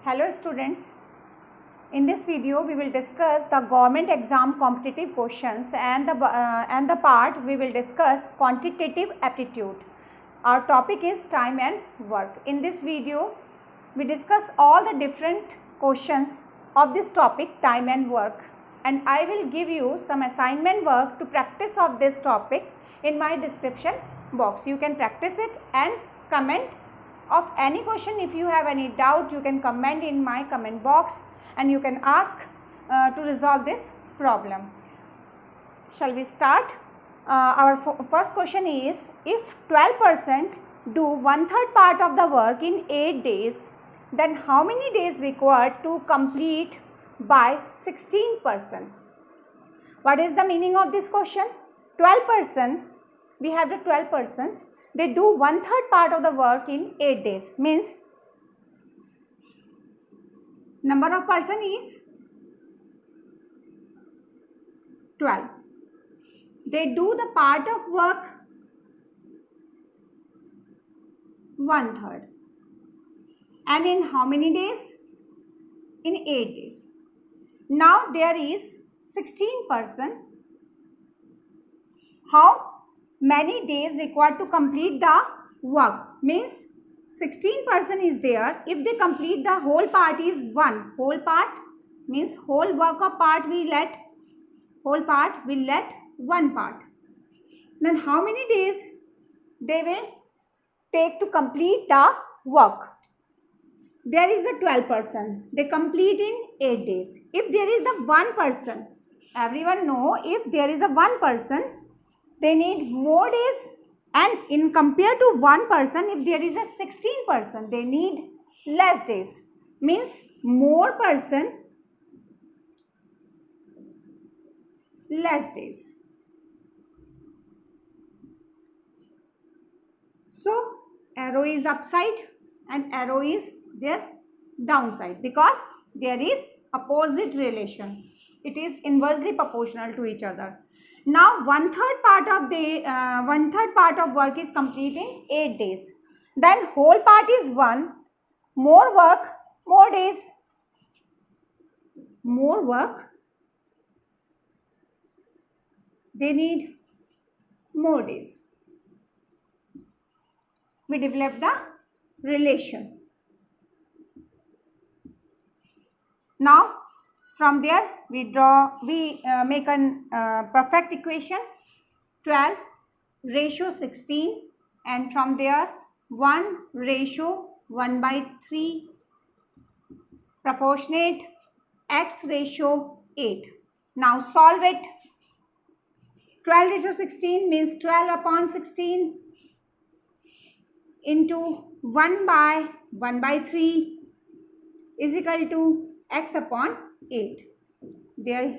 Hello students, in this video we will discuss the government exam competitive questions and the part we will discuss quantitative aptitude. Our topic is time and work. In this video we discuss all the different questions of this topic, time and work, and I will give you some assignment work to practice of this topic in my description box. You can practice it and comment of any question. If you have any doubt, you can comment in my comment box and you can ask to resolve this problem. Shall we start? Our first question is, if 12% do 1/3 part of the work in 8 days, then how many days required to complete by 16%? What is the meaning of this question? 12%, we have the 12 persons. They do 1/3 part of the work in 8 days. Means number of person is 12. They do the part of work 1/3. And in how many days? In 8 days. Now there is 16 person. How many days required to complete the work? Means 16 person is there. If they complete the whole part is 1. Whole part means whole work of part we let, whole part will let 1 part. Then how many days they will take to complete the work? There is a 12 person. They complete in 8 days. If there is the 1 person, everyone know if there is a 1 person, they need more days, and in compared to 1 person, if there is a 16 person, they need less days. Means more person, less days. So arrow is upside and arrow is their downside because there is opposite relation. It is inversely proportional to each other. Now 1/3 part of the 1/3 part of work is complete in 8 days. Then whole part is 1. More work, more days. More work, they need more days. We develop the relation. Now from there we make a perfect equation 12 ratio 16, and from there 1 ratio 1/3 proportionate x ratio 8. Now solve it. 12 ratio 16 means 12 upon 16 into 1/3 is equal to x upon 8. There,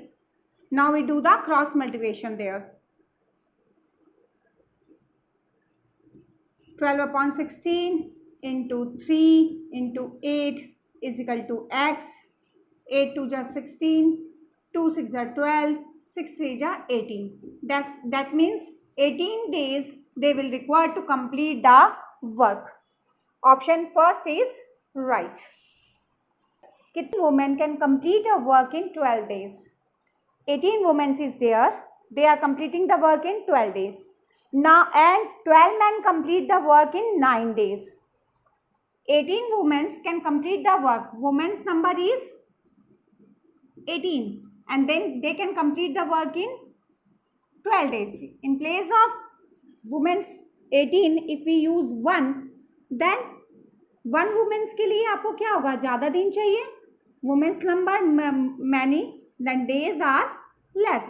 now we do the cross multiplication there. 12 upon 16 into 3 into 8 is equal to x. 8 2 is 16, 2 6 is 12, 6 3 is 18. That means 18 days they will require to complete the work. Option first is right. Kitni women can complete a work in 12 days? 18 women is there. They are completing the work in 12 days. Now and 12 men complete the work in 9 days. 18 women can complete the work. Women's number is 18 and then they can complete the work in 12 days. In place of women's 18, if we use 1, then 1 women's के लिए आपको क्या होगा? ज़्यादा दिन चाहिए. Women's number many, then days are less.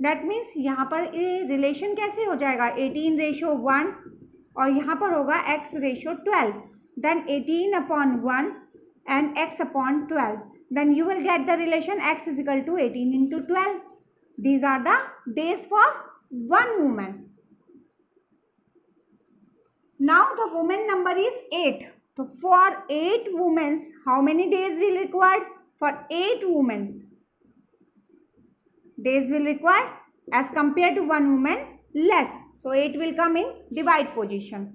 That means यहाँ पर relation कैसे हो जाएगा? 18 ratio 1 और यहाँ पर होगा x ratio 12. Then 18 upon 1 and x upon 12. Then you will get the relation x is equal to 18 into 12. These are the days for 1 woman. Now the woman number is 8. So for 8 women, how many days will required? For 8 women, days will require as compared to 1 woman less. So 8 will come in divide position.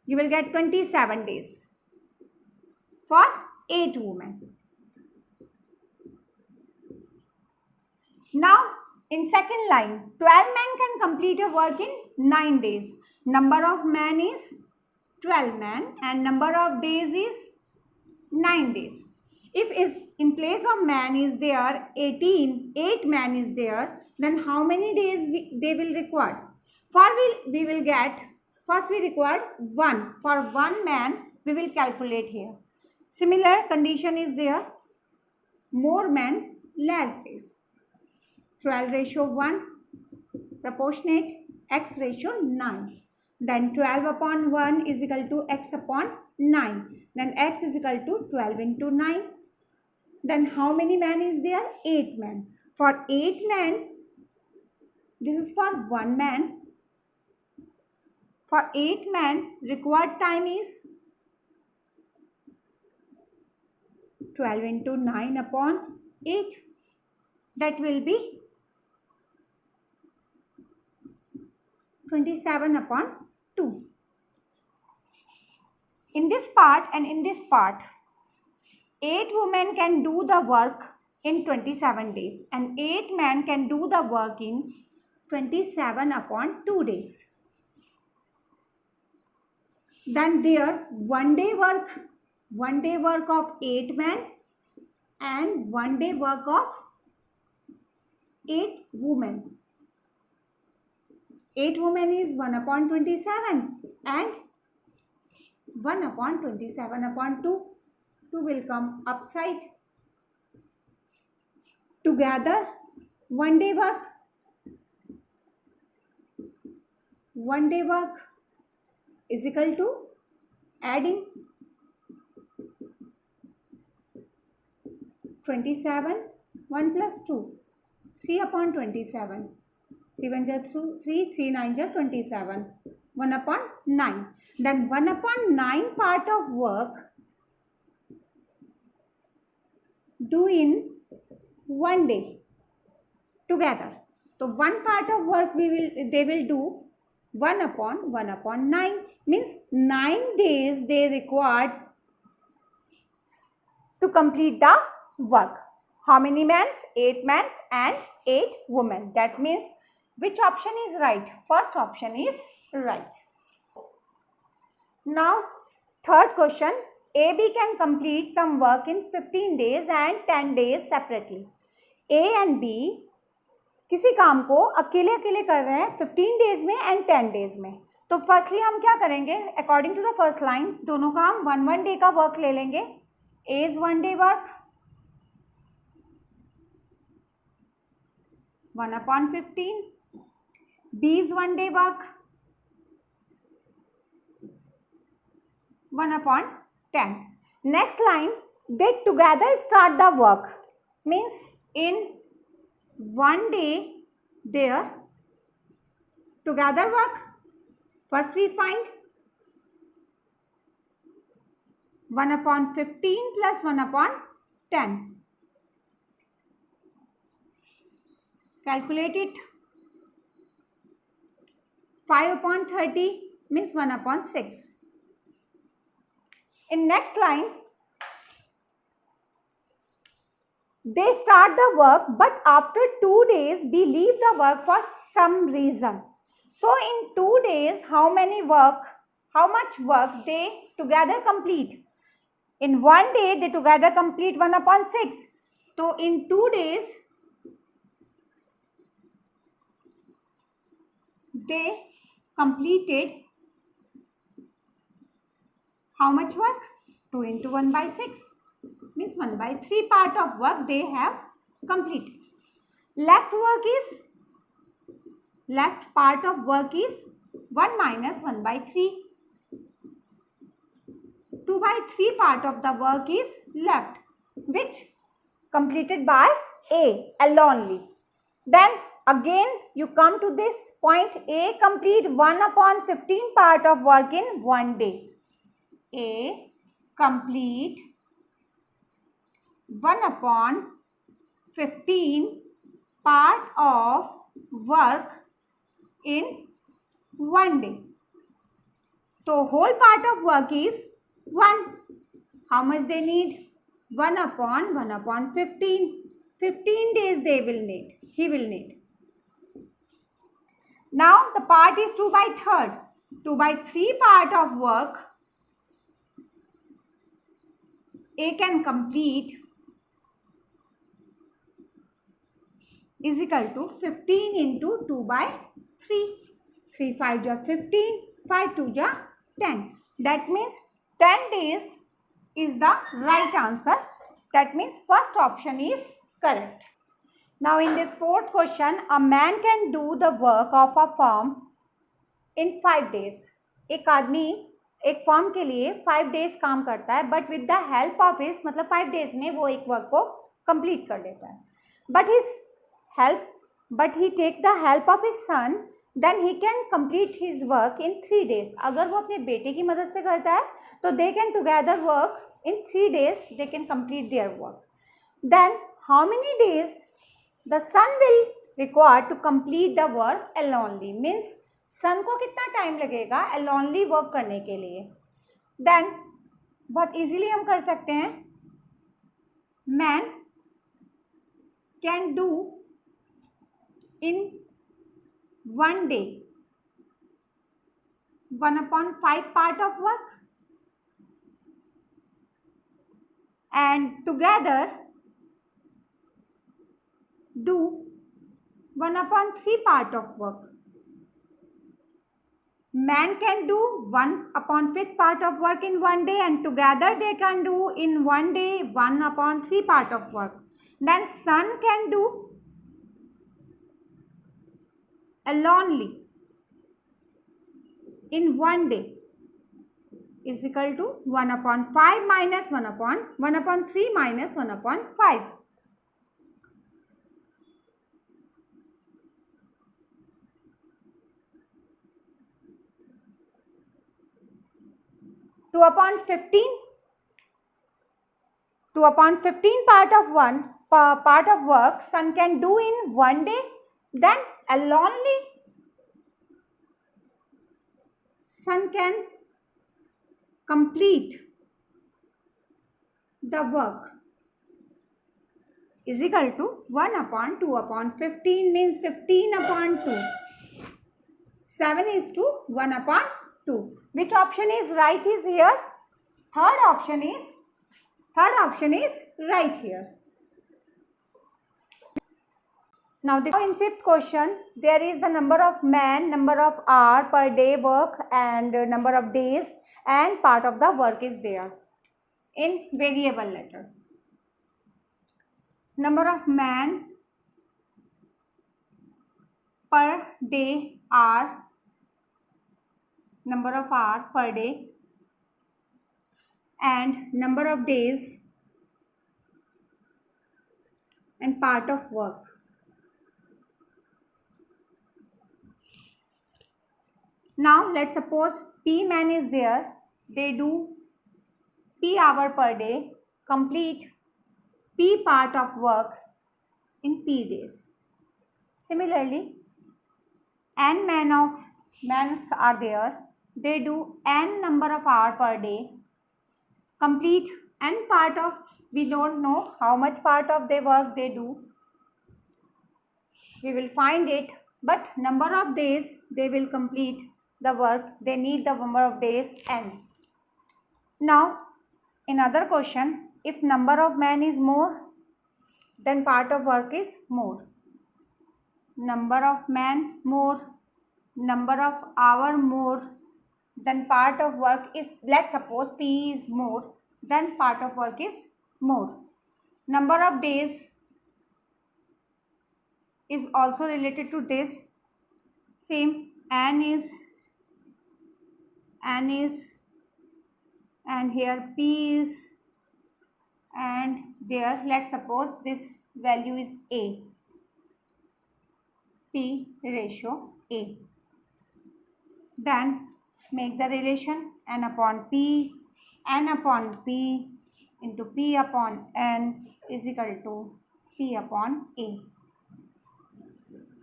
You will get 27 days. for 8 women. Now, in second line, 12 men can complete a work in 9 days. Number of men is 12 men and number of days is 9 days. If is in place of man is there 8 man is there, then how many days they will require? We will get, first we required 1. For 1 man, we will calculate here. Similar condition is there, more men, less days. 12 ratio 1, proportionate, x ratio 9. Then 12 upon 1 is equal to x upon 9. Then x is equal to 12 into 9. Then how many men is there? 8 men. For 8 men, this is for 1 man. For 8 men, required time is 12 into 9 upon 8. That will be 27 upon 2. In this part and in this part, 8 women can do the work in 27 days and 8 men can do the work in 27 upon 2 days. Then there one day work of 8 men and 1 day work of 8 women. 8 women is 1 upon 27 and 1 upon 27 upon 2. 2 will come upside. Together 1 day work. 1 day work is equal to adding 27, 1 plus 2, 3 upon 27. 3 1 is 3, 3 9 is 27. 1 upon 9. Then 1 upon 9 part of work do in 1 day together. So one part of work they will do 1 upon 9, means 9 days they required to complete the work. How many men? 8 men and 8 women. That means which option is right? First option is right. Now, third question. AB can complete some work in 15 days and 10 days separately. A and B किसी काम को अकेले अकेले कर रहे हैं 15 days में and 10 days में. तो फर्स्टली हम क्या करेंगे? According to the first line दोनों का हम 1 डे का वर्क ले लेंगे. A is 1 day work, 1 upon 15. B is 1 day work, 1 upon 10. Next line, they together start the work, means in 1 day their together work. First we find 1 upon 15 plus 1 upon 10. Calculate it. 5 upon 30 means 1 upon 6. In next line, they start the work, but after 2 days we leave the work for some reason. So in 2 days, how much work they together complete? In 1 day, they together complete 1 upon 6. So in 2 days, they completed how much work? 2 into 1 by 6 means 1 by 3 part of work they have completed. Left part of work is 1 minus 1 by 3. 2 by 3 part of the work is left, which completed by A alone. Then again you come to this point, A complete 1 upon 15 part of work in 1 day. A complete 1 upon 15 part of work in 1 day. So whole part of work is 1. How much they need? 1 upon 15. 15 days he will need. Now the part is 2 by 3rd. 2 by 3 part of work A can complete is equal to 15 into 2 by 3. 3 5 ja 15, 5 2 ja 10. That means 10 days is the right answer. That means first option is correct. Now in this fourth question, a man can do the work of a firm in 5 days. एक आदमी एक firm के लिए 5 days काम करता है, but with the help of his, मतलब 5 days में वो एक वर्क को कंप्लीट कर देता है. But he take the help of his son, then he can complete his work in 3 days. अगर वो अपने बेटे की मदद से करता है तो they can together work in 3 days, they can complete their work. Then how many days the son will require to complete the work alonely, means son को कितना टाइम लगेगा alonely वर्क करने के लिए. देन बहुत इजीली हम कर सकते हैं, man can do in 1 day 1/5 part of work, and together do 1/3 part of work. Man can do 1/5 part of work in 1 day, and together they can do in 1 day 1/3 part of work. Then son can do alonely in 1 day is equal to 1/5 minus 1/3 minus 1/5. Two upon 15 part of work son can do in 1 day, then alonely son can complete the work is equal to 1/2/15 means 15/2. 7 is to 1/2. Which option is right is here? Third option is right here. Now in fifth question, there is the number of man, number of hour per day work, and number of days, and part of the work is there in variable letter. Number of man per day hour, number of hour per day, and number of days and part of work. Now let's suppose P man is there, they do P hour per day, complete P part of work in P days. Similarly, N mans are there, they do N number of hour per day, complete N part of, we don't know how much part of their work they do, we will find it, but number of days they will complete the work, they need the number of days N. Now in other question, if number of man is more, then part of work is more. Number of man more, number of hour more, then part of work, if let's suppose P is more, then part of work is more. Number of days is also related to this, same, N is, and here P is, and there let's suppose this value is A, P ratio A. Then make the relation N upon P into P upon N is equal to P upon A.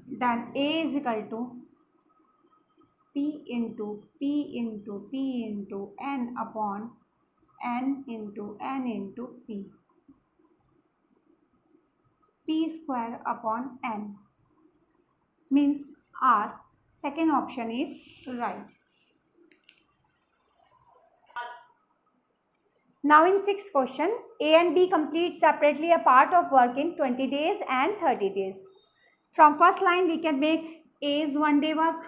Then A is equal to P into N upon N into P. p square upon n means our second option is right. Now in sixth question, A and B complete separately a part of work in 20 days and 30 days. From first line we can make A's 1 day work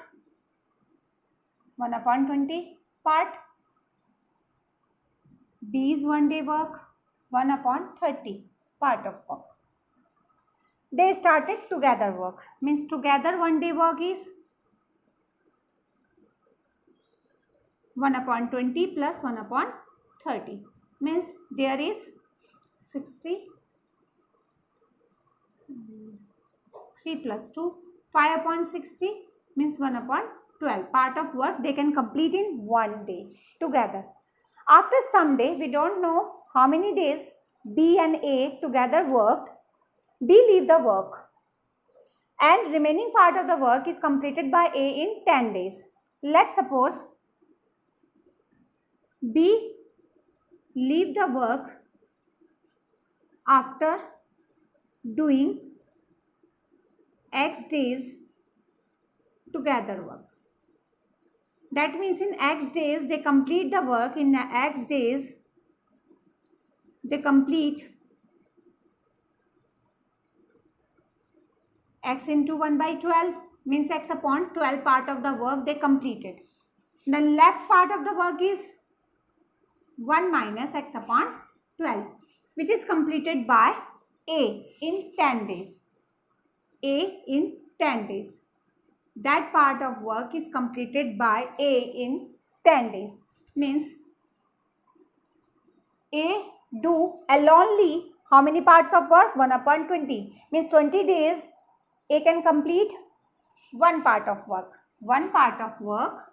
1 upon 20 part, B's 1 day work 1 upon 30 part of work. They started together work, means together 1 day work is 1 upon 20 plus 1 upon 30, means there is 60, 3 plus 2, 5 upon 60 means 1 upon 12 part of work they can complete in 1 day together. After some day, we don't know how many days B and A together worked, B leave the work and remaining part of the work is completed by A in 10 days. Let's suppose B leave the work after doing X days together work. That means in X days they complete the work, in X days they complete X into 1 by 12 means X upon 12 part of the work they completed. The left part of the work is 1 minus X upon 12 which is completed by A in 10 days. A in 10 days. That part of work is completed by A in 10 days. Means A do alonely how many parts of work? 1 upon 20. Means 20 days A can complete one part of work. One part of work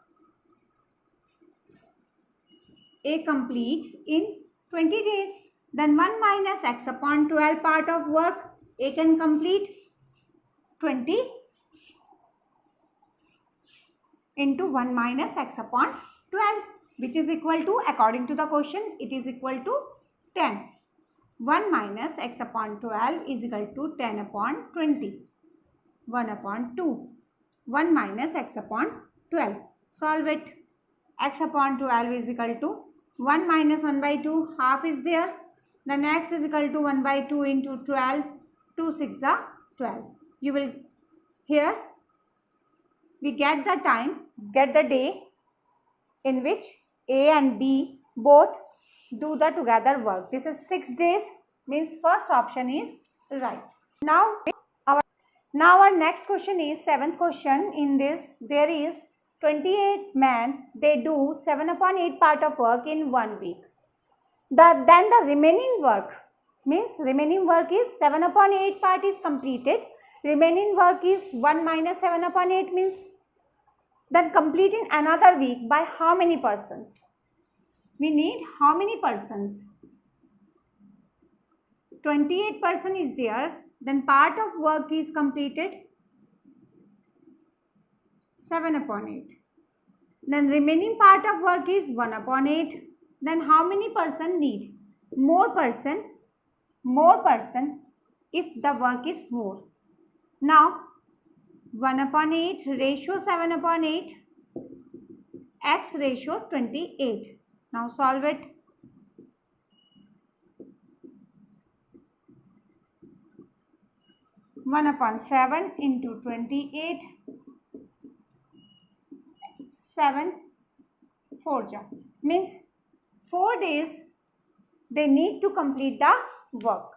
A complete in 20 days. Then 1 minus X upon 12 part of work A can complete 20 into 1 minus X upon 12 which is equal to, according to the question, it is equal to 10. 1 minus X upon 12 is equal to 10 upon 20. 1 upon 2. 1 minus X upon 12. Solve it. X upon 12 is equal to 1 minus 1 by 2. Half is there. Then X is equal to 1 by 2 into 12. 2 6 are 12. You will here we get the time, get the day in which A and B both do the together work. This is 6 days, means first option is right. Now our next question is 7th question. In this there is 28 men, they do 7 upon 8 part of work in 1 week. Then the remaining work, means remaining work is 7 upon 8 part is completed. Remaining work is 1 minus 7 upon 8 means then complete in another week by how many persons? We need how many persons? 28 person is there. Then part of work is completed 7 upon 8. Then remaining part of work is 1 upon 8. Then how many person need? More person if the work is more. Now 1 upon 8 ratio 7 upon 8, X ratio 28. Now solve it. One upon 7 into 28, 7 4 ja means 4 days they need to complete the work.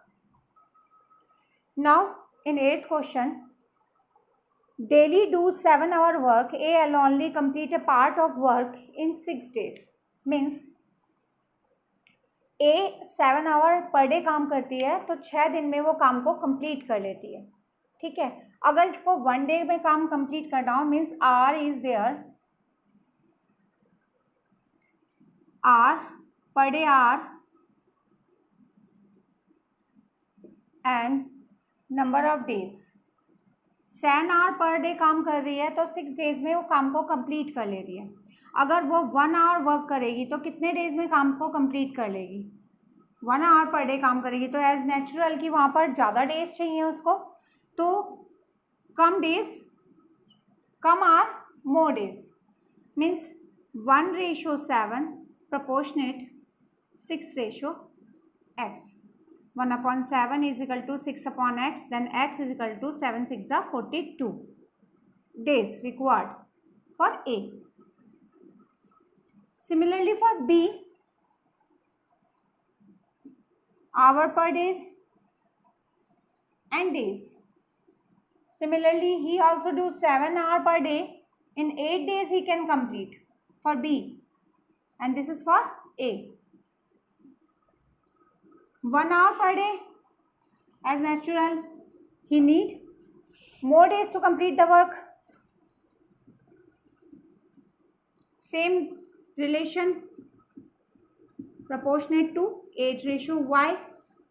Now in 8th question, daily do 7-hour work, A will only complete a part of work in 6 days. Means A 7 hour per day काम करती है तो 6 दिन में वो काम को complete कर लेती है. ठीक है. अगर इसको 1 डे में काम कंप्लीट करना हो means R is there, R per day R and number of days. 7 hour per day काम कर रही है तो 6 डेज में वो काम को कंप्लीट कर ले रही है. अगर वो 1 आवर वर्क करेगी तो कितने डेज में काम को कंप्लीट कर लेगी? 1 आवर पर डे काम करेगी तो एज नेचुरल कि वहाँ पर ज़्यादा डेज चाहिए उसको, तो कम or more days means 1:7 proportionate 6:x. 1/7 is equal to 6/x, then x is equal to 7 6 are 42 days required for A. Similarly for B, hour per days and days. Similarly, he also do 7 hour per day. In 8 days he can complete for B, and this is for A. 1 hour per day, as natural, he need more days to complete the work. Same relation, proportionate to 8:y.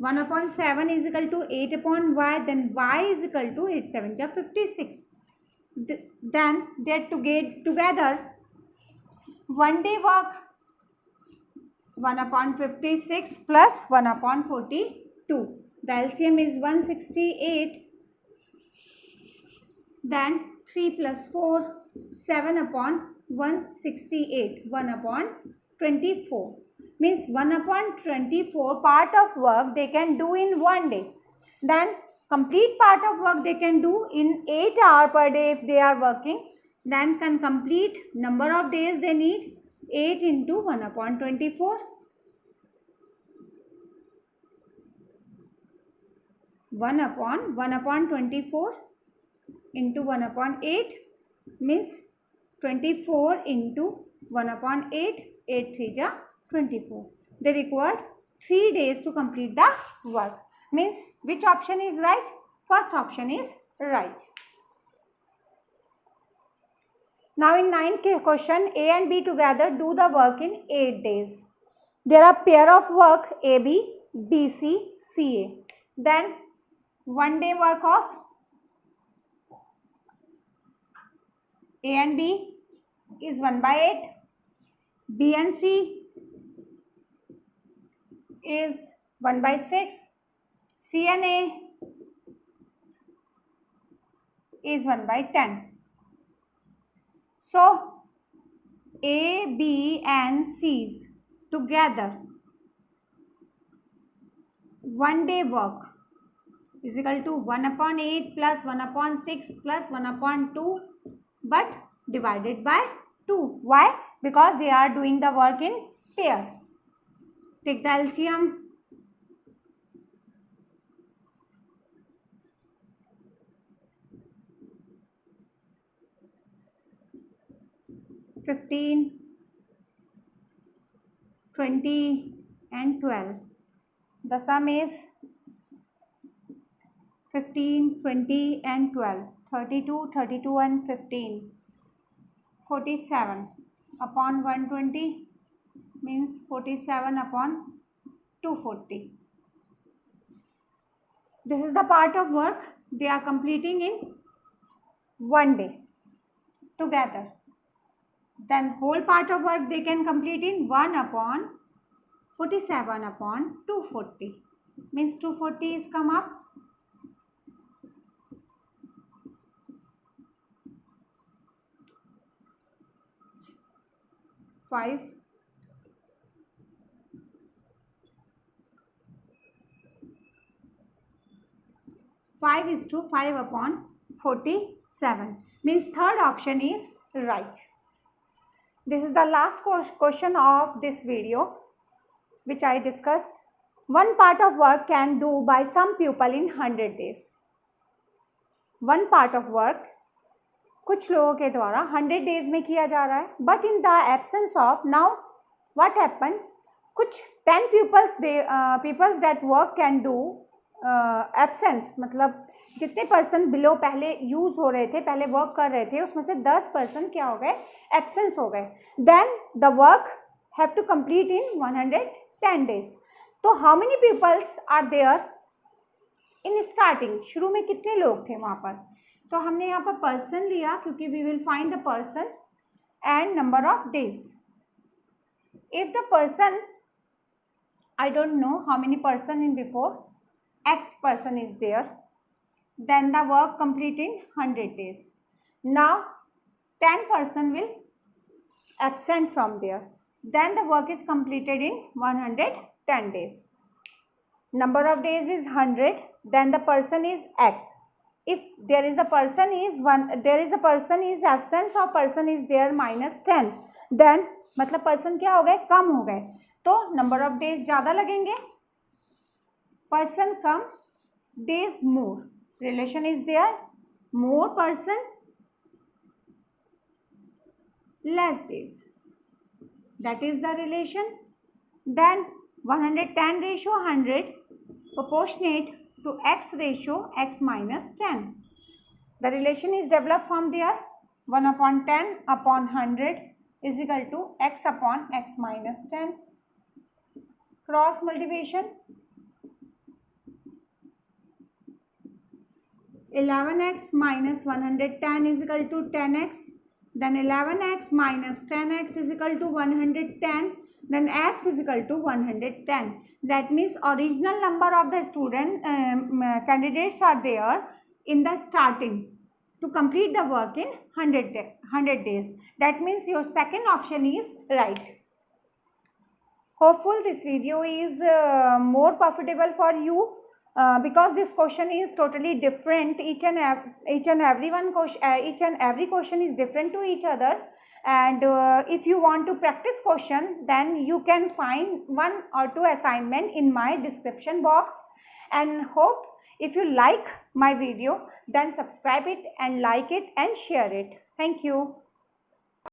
1/7 is equal to 8/y, then y is equal to 8 7 56. Then they are together 1 day work 1/56 plus 1/42. The LCM is 168. Then 3 plus 4, 7/168, 1/24. Means 1/24 part of work they can do in 1 day. Then complete part of work they can do in 8 hours per day if they are working. Then can complete number of days they need 8 into 1/24. 1/24 into 1/8 means 24 into 1/8, 8 3 ja 24. They required 3 days to complete the work. Means which option is right? First option is right. Now in 9th question, A and B together do the work in 8 days. There are pair of work AB, BC, CA. Then 1 day work of A and B is 1/8. B and C is 1/6. C and A is 1/10. So A, B and C's together 1 day work is equal to 1/8 plus 1/6 plus 1/2, but divided by 2. Why? Because they are doing the work in pair. Take the LCM. 15, 20 and 12. The sum is 15, 20 and 12. 32, 32 and 15. 47 upon 120 means 47 upon 240. This is the part of work they are completing in 1 day together. Then whole part of work they can complete in 1/47 upon 240. Means 240 is come up. 5. 5 is to 5 upon 47. Means third option is right. This is the last question of this video which I discussed. One part of work can do by some people in 100 days. One part of work कुछ लोगों के द्वारा 100 days में किया जा रहा है. But in the absence of, now what happened? कुछ 10 peoples that work can do absence, मतलब जितने पर्सन बिलो पहले यूज़ हो रहे थे, पहले वर्क कर रहे थे, उसमें से 10 पर्सन क्या हो गए, एब्सेंस हो गए. Then the work have to complete in 110 days. तो how many peoples are there in starting? शुरू में कितने लोग थे वहाँ पर? तो हमने यहाँ पर पर्सन लिया क्योंकि we will find the person and number of days. If the person I don't know how many person in before, X person is there. Then the work complete in 100 days. Now 10 person will absent from there. Then the work is completed in 110 days. Number of days is 100. Then the person is X. If there is a person is absence or person is there -10, then मतलब person क्या हो गए, कम हो गए, तो number of days ज़्यादा लगेंगे. Person come, days more. Relation is there, more person, less days. That is the relation. Then 110 ratio 100 proportionate to X ratio X minus 10. The relation is developed from there. 1/10 upon 100 is equal to X upon X minus 10. Cross multiplication. 11x minus 110 is equal to 10x. Then 11x minus 10x is equal to 110. Then x is equal to 110. That means original number of the student candidates are there in the starting to complete the work in 100 days. That means your second option is right. Hopeful this video is more profitable for you. Because this question is totally different, each and every question is different to each other, and if you want to practice question, then you can find 1 or 2 assignment in my description box. And hope if you like my video, then subscribe it and like it and share it. Thank you.